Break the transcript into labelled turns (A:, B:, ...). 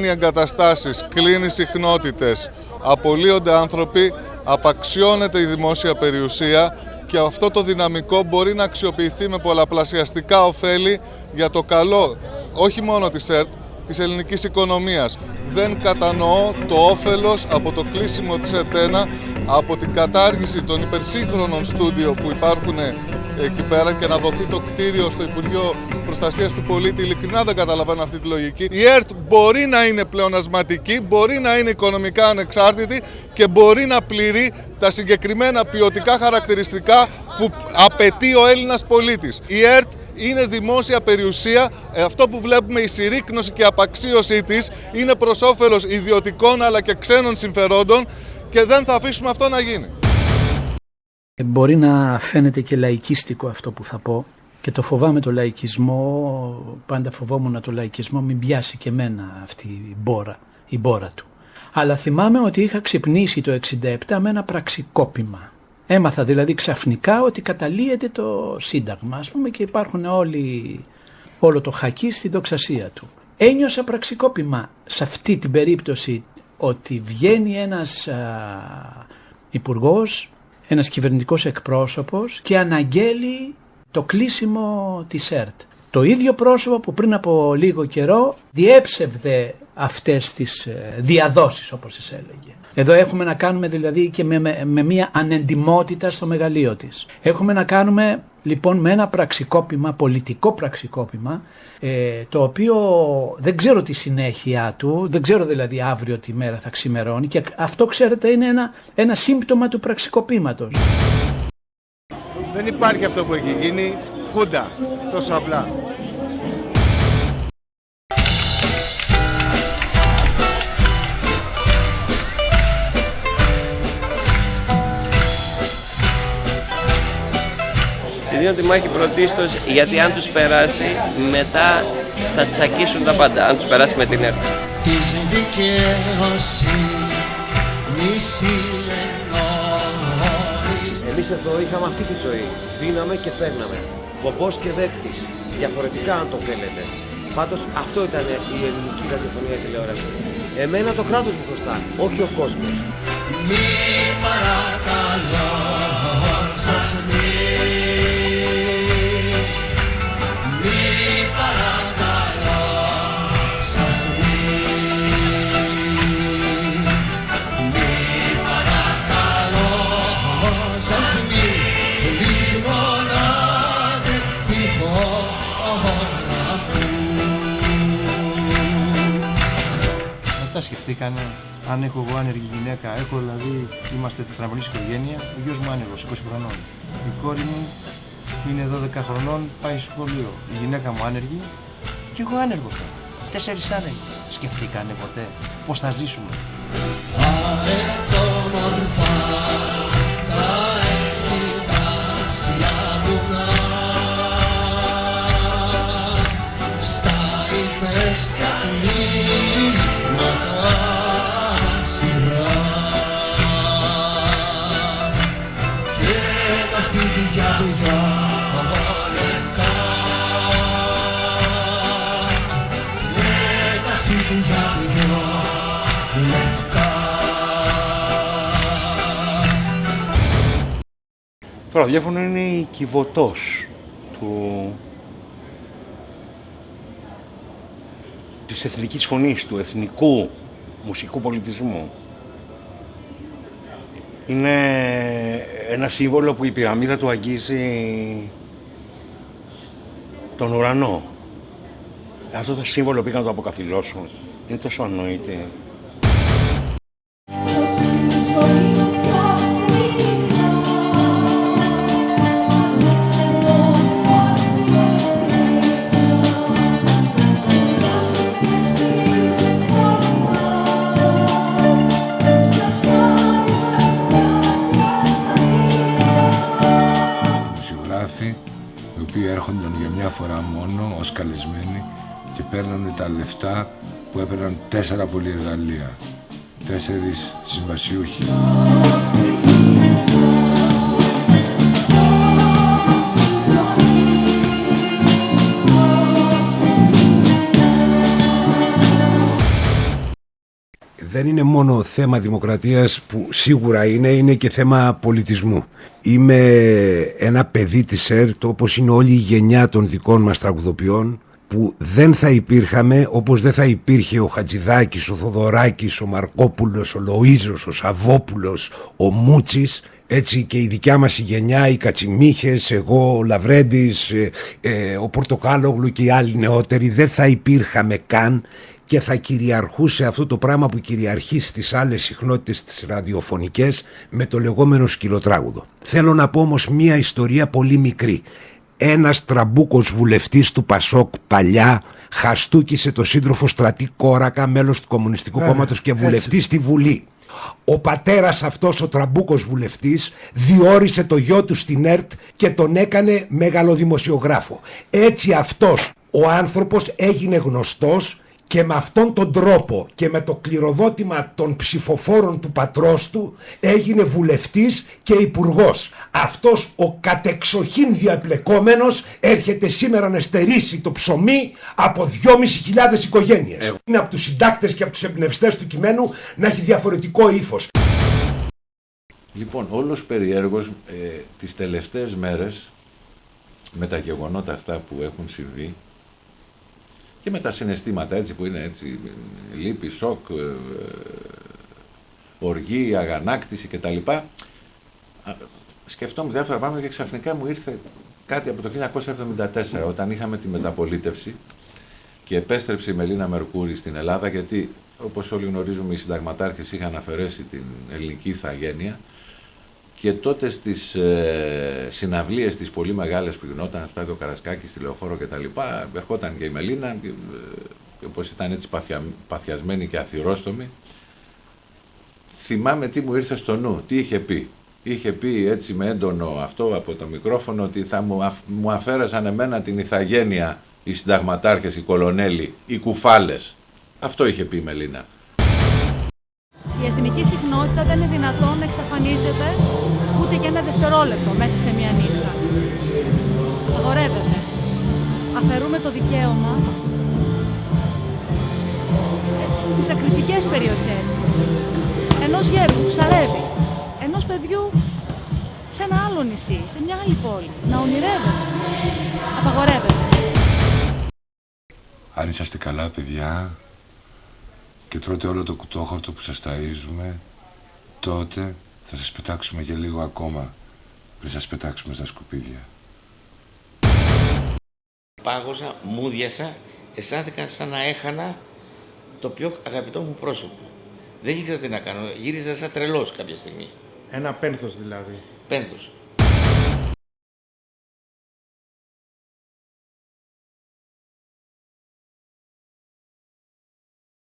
A: εγκαταστάσεις, κλείνει συχνότητες, απολύονται άνθρωποι, απαξιώνεται η δημόσια περιουσία και αυτό το δυναμικό μπορεί να αξιοποιηθεί με πολλαπλασιαστικά ωφέλη για το καλό, όχι μόνο της ΕΡΤ, της ελληνικής οικονομίας. Δεν κατανοώ το όφελος από το κλείσιμο της ΕΡΤ1, από την κατάργηση των υπερσύγχρονων στούντιο που υπάρχουν εκεί πέρα και να δοθεί το κτίριο στο Υπουργείο Προστασίας του Πολίτη. Ειλικρινά δεν καταλαβαίνω αυτή τη λογική. Η ΕΡΤ μπορεί να είναι πλεονασματική, μπορεί να είναι οικονομικά ανεξάρτητη και μπορεί να πληρεί τα συγκεκριμένα ποιοτικά χαρακτηριστικά που απαιτεί ο Έλληνας πολίτης. Η ΕΡΤ είναι δημόσια περιουσία. Αυτό που βλέπουμε, η συρρίκνωση και η απαξίωσή της, είναι προς όφελος ιδιωτικών αλλά και ξένων συμφερόντων και δεν θα αφήσουμε αυτό να γίνει.
B: Μπορεί να φαίνεται και λαϊκίστικο αυτό που θα πω και το φοβάμαι το λαϊκισμό, πάντα φοβόμουν το λαϊκισμό μην πιάσει και εμένα αυτή η μπόρα του. Αλλά θυμάμαι ότι είχα ξυπνήσει το 1967 με ένα πραξικόπημα. Έμαθα δηλαδή ξαφνικά ότι καταλύεται το Σύνταγμα, ας πούμε, και υπάρχουν όλο το χακί στη δοξασία του. Ένιωσα πραξικόπημα σε αυτή την περίπτωση ότι βγαίνει ένας υπουργός, ένας κυβερνητικός εκπρόσωπος και αναγγέλει το κλείσιμο της ΕΡΤ. Το ίδιο πρόσωπο που πριν από λίγο καιρό διέψευδε αυτές τις διαδόσεις, όπως τις έλεγε. Εδώ έχουμε να κάνουμε δηλαδή και με μια ανεντιμότητα στο μεγαλείο της. Έχουμε να κάνουμε λοιπόν με ένα πραξικόπημα, πολιτικό πραξικόπημα, το οποίο δεν ξέρω τη συνέχεια του, δεν ξέρω δηλαδή αύριο τη μέρα θα ξημερώνει και αυτό ξέρετε είναι ένα σύμπτωμα του πραξικοπήματος.
C: Δεν υπάρχει αυτό που έχει γίνει, χούντα, τόσο απλά.
D: Δίνω τη μάχη πρωτίστως γιατί αν τους περάσει μετά θα τσακίσουν τα πάντα, αν τους περάσει με την ΕΡΤ.
E: Εμείς εδώ είχαμε αυτή τη ζωή, δίναμε και παίρναμε, πομπός και δέχτης, διαφορετικά αν το θέλετε. Πάντως αυτό ήταν η ελληνική ραδιοφωνία τηλεόραση. Εμένα το κράτος μου χρωστά, όχι ο κόσμος. Μη παρακαλώ σας
F: σκεφτήκανε αν έχω εγώ άνεργη γυναίκα, έχω δηλαδή, είμαστε τετραμελής οικογένεια, ο γιος μου άνεργος, 20 χρονών. Η κόρη μου είναι 12 χρονών, πάει σχολείο. Η γυναίκα μου άνεργη και εγώ άνεργος. 4 άνεργοι. Σκεφτήκανε ποτέ πώς θα ζήσουμε?
G: Το ραδιόφωνο είναι η κυβωτός της εθνικής φωνής, του εθνικού μουσικού πολιτισμού. Είναι ένα σύμβολο που η πυραμίδα του αγγίζει τον ουρανό. Αυτό το σύμβολο πήγαν να το αποκαθιλώσουν. Είναι τόσο ανόητη.
H: Οι οποίοι έρχονταν για μια φορά μόνο ως καλεσμένοι και παίρνανε τα λεφτά που έπαιρναν 4 πολυεργαλεία, 4 συμβασιούχοι.
I: Δεν είναι μόνο θέμα δημοκρατίας που σίγουρα είναι και θέμα πολιτισμού. Είμαι ένα παιδί της ΕΡΤ, όπως είναι όλη η γενιά των δικών μας τραγουδοποιών, που δεν θα υπήρχαμε όπως δεν θα υπήρχε ο Χατζηδάκης, ο Θοδωράκης, ο Μαρκόπουλος, ο Λοΐζος, ο Σαββόπουλος, ο Μούτσης. Έτσι και η δικιά μας η γενιά, οι Κατσιμίχες, εγώ, ο Λαβρέντης, ο Πορτοκάλογλου και οι άλλοι νεότεροι, δεν θα υπήρχαμε καν και θα κυριαρχούσε αυτό το πράγμα που κυριαρχεί στις άλλες συχνότητες τις ραδιοφωνικές με το λεγόμενο σκυλοτράγουδο. Θέλω να πω όμως μία ιστορία πολύ μικρή. Ένας τραμπούκος βουλευτής του Πασόκ παλιά χαστούκισε το σύντροφο Στρατή Κόρακα, μέλος του Κομμουνιστικού Κόμματος και βουλευτής στη Βουλή. Ο πατέρας αυτός ο τραμπούκος βουλευτής διόρισε το γιο του στην ΕΡΤ και τον έκανε μεγαλοδημοσιογράφο. Έτσι αυτός ο άνθρωπος έγινε γνωστός και με αυτόν τον τρόπο και με το κληροδότημα των ψηφοφόρων του πατρός του έγινε βουλευτής και υπουργός. Αυτός ο κατεξοχήν διαπλεκόμενος έρχεται σήμερα να στερήσει το ψωμί από 2.500 οικογένειες. Είναι από τους συντάκτες και από τους εμπνευστές του κειμένου να έχει διαφορετικό ύφος.
J: Λοιπόν, όλος περιέργως τις τελευταίες μέρες με τα γεγονότα αυτά που έχουν συμβεί και με τα συναισθήματα έτσι που είναι έτσι, λύπη, σοκ, οργή, αγανάκτηση κτλ. Σκεφτόμουν διάφορα πράγματα και ξαφνικά μου ήρθε κάτι από το 1974 όταν είχαμε τη μεταπολίτευση και επέστρεψε η Μελίνα Μερκούρη στην Ελλάδα, γιατί όπως όλοι γνωρίζουμε οι συνταγματάρχες είχαν αφαιρέσει την ελληνική ηθαγένεια και τότε στις συναυλίες τις πολύ μεγάλες που γινόταν, αυτά το Καρασκάκι, στη Λεωφόρο κτλ. Ερχόταν και η Μελίνα, όπως ήταν έτσι παθιασμένη και αθυρόστομη. Θυμάμαι τι μου ήρθε στο νου, τι είχε πει. Είχε πει έτσι με έντονο αυτό από το μικρόφωνο ότι θα μου αφαίρεσαν εμένα την ηθαγένεια οι συνταγματάρχες, οι κολονέλοι, οι κουφάλες. Αυτό είχε πει η Μελίνα.
K: Η εθνική συχνότητα δεν είναι δυνατόν να εξαφανίζεται ούτε για ένα δευτερόλεπτο μέσα σε μία νύχτα. Αγορεύεται. Αφαιρούμε το δικαίωμα στις ακριτικές περιοχές ενός γέρου που ψαρεύει, ενός παιδιού σε ένα άλλο νησί, σε μια άλλη πόλη, να ονειρεύεται. Απαγορεύεται.
H: Αν είσαστε καλά παιδιά και τρώτε όλο το κουτόχαρτο που σας ταΐζουμε, τότε θα σας πετάξουμε και λίγο ακόμα πριν σας πετάξουμε στα σκουπίδια.
L: Πάγωσα, μούδιασα, αισθάνθηκα σαν να έχανα το πιο αγαπητό μου πρόσωπο. Δεν ήξερα τι να κάνω, γύριζα σαν τρελός κάποια στιγμή.
C: Ένα πένθος δηλαδή.
L: Πένθος.